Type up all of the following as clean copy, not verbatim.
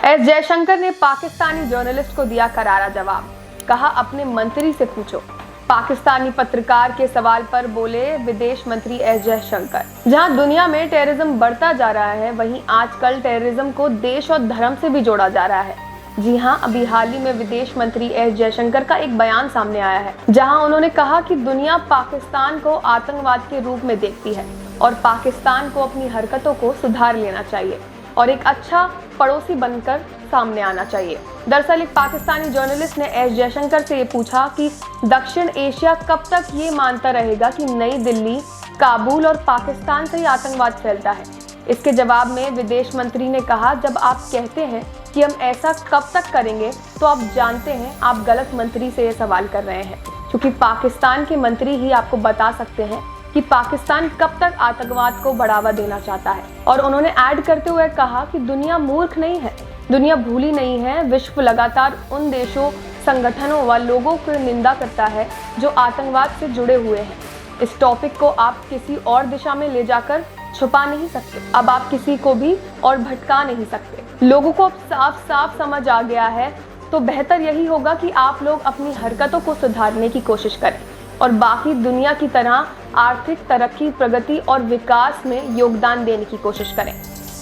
S Jaishankar ने Pakistani journalist को दिया करारा जवाब। कहा, अपने मंत्री से पूछो। पाकिस्तानी पत्रकार के सवाल पर बोले विदेश मंत्री एस जयशंकर। जहां दुनिया में टेररिज्म बढ़ता जा रहा है, वहीं आजकल टेररिज्म को देश और धर्म से भी जोड़ा जा रहा है। जी हां, अभी हाल ही में विदेश मंत्री एस जयशंकर का एक बयान सामने आया है, जहां उन्होंने कहा कि दुनिया पाकिस्तान को आतंकवाद के रूप में देखती है और पाकिस्तान को अपनी हरकतों को सुधार लेना चाहिए और एक अच्छा पड़ोसी बनकर सामने आना चाहिए। दरअसल एक पाकिस्तानी जर्नलिस्ट ने एस जयशंकर से ये पूछा कि दक्षिण एशिया कब तक ये मानता रहेगा कि नई दिल्ली, काबुल और पाकिस्तान से ही आतंकवाद फैलता है। इसके जवाब में विदेश मंत्री ने कहा, जब आप कहते हैं कि हम ऐसा कब तक करेंगे, तो आप जानते हैं आप गलत मंत्री से ये सवाल कर रहे हैं, क्योंकि पाकिस्तान के मंत्री ही आपको बता सकते हैं कि पाकिस्तान कब तक आतंकवाद को बढ़ावा देना चाहता है। और उन्होंने ऐड करते हुए कहा कि दुनिया मूर्ख नहीं है, दुनिया भूली नहीं है। विश्व लगातार उन देशों, संगठनों व लोगों की निंदा करता है जो आतंकवाद से जुड़े हुए हैं। इस टॉपिक को आप किसी और दिशा में ले जाकर छुपा नहीं सकते। अब आप किसी को भी और भटका नहीं सकते। लोगों को अब साफ साफ समझ आ गया है, तो बेहतर यही होगा कि आप लोग अपनी हरकतों को सुधारने की कोशिश करें और बाकी दुनिया की तरह आर्थिक तरक्की, प्रगति और विकास में योगदान देने की कोशिश करें।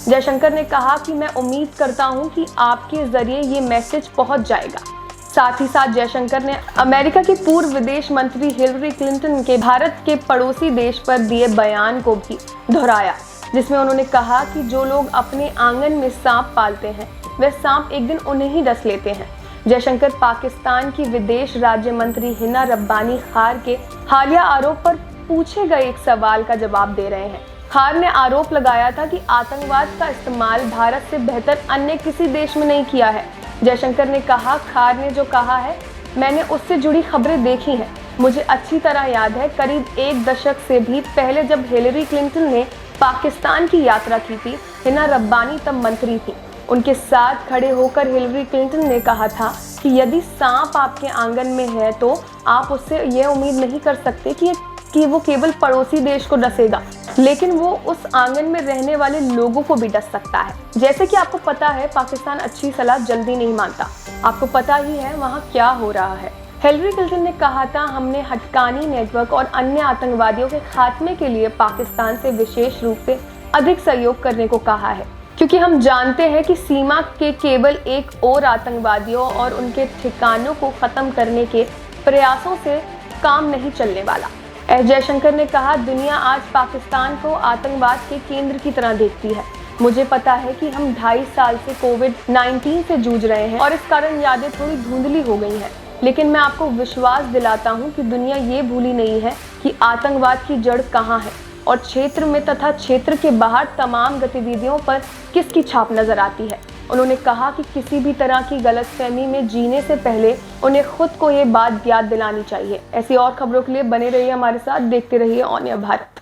जयशंकर ने कहा कि मैं उम्मीद करता हूं कि आपके जरिए ये मैसेज पहुंच जाएगा। साथ ही साथ जयशंकर ने अमेरिका की पूर्व विदेश मंत्री हिलरी क्लिंटन के भारत के पड़ोसी देश पर दिए बयान को भी दोहराया, जिसमें उन्होंने कहा कि जो लोग अपने आंगन में सांप पालते हैं, वे सांप एक दिन उन्हें ही डस लेते हैं। जयशंकर पाकिस्तान की विदेश राज्य मंत्री हिना रब्बानी खार के हालिया आरोप पर पूछे गए एक सवाल का जवाब दे रहे हैं। खार ने आरोप लगाया था कि आतंकवाद का इस्तेमाल भारत से बेहतर अन्य किसी देश में नहीं किया है। जयशंकर ने कहा, खार ने जो कहा है, मैंने उससे जुड़ी खबरें देखी हैं। मुझे अच्छी तरह याद है, करीब एक दशक से भी पहले जब हिलरी क्लिंटन ने पाकिस्तान की यात्रा की थी, हिना रब्बानी तब मंत्री थी। उनके साथ खड़े होकर हिलरी क्लिंटन ने कहा था कि यदि सांप आपके आंगन में है तो आप उससे यह उम्मीद नहीं कर सकते कि वो केवल पड़ोसी देश को डसेगा, लेकिन वो उस आंगन में रहने वाले लोगों को भी डस सकता है। जैसे कि आपको पता है, पाकिस्तान अच्छी सलाह जल्दी नहीं मानता। आपको पता ही है वहाँ क्या हो रहा है। हिलरी क्लिंटन ने कहा था, हमने हक्कानी नेटवर्क और अन्य आतंकवादियों के खात्मे के लिए पाकिस्तान से विशेष रूप से अधिक सहयोग करने को कहा है, क्योंकि हम जानते हैं कि सीमा के केवल एक और आतंकवादियों और उनके ठिकानों को खत्म करने के प्रयासों से काम नहीं चलने वाला। एस जयशंकर ने कहा, दुनिया आज पाकिस्तान को आतंकवाद के केंद्र की तरह देखती है। मुझे पता है कि हम 2.5 साल से कोविड-19 से जूझ रहे हैं और इस कारण यादें थोड़ी धुंधली हो गई हैं, लेकिन मैं आपको विश्वास दिलाता हूं कि दुनिया ये भूली नहीं है कि आतंकवाद की जड़ कहां है और क्षेत्र में तथा क्षेत्र के बाहर तमाम गतिविधियों पर किसकी छाप नजर आती है। उन्होंने कहा कि किसी भी तरह की गलतफहमी में जीने से पहले उन्हें खुद को ये बात याद दिलानी चाहिए। ऐसी और खबरों के लिए बने रहिए हमारे साथ, देखते रहिए ऑन एयर भारत।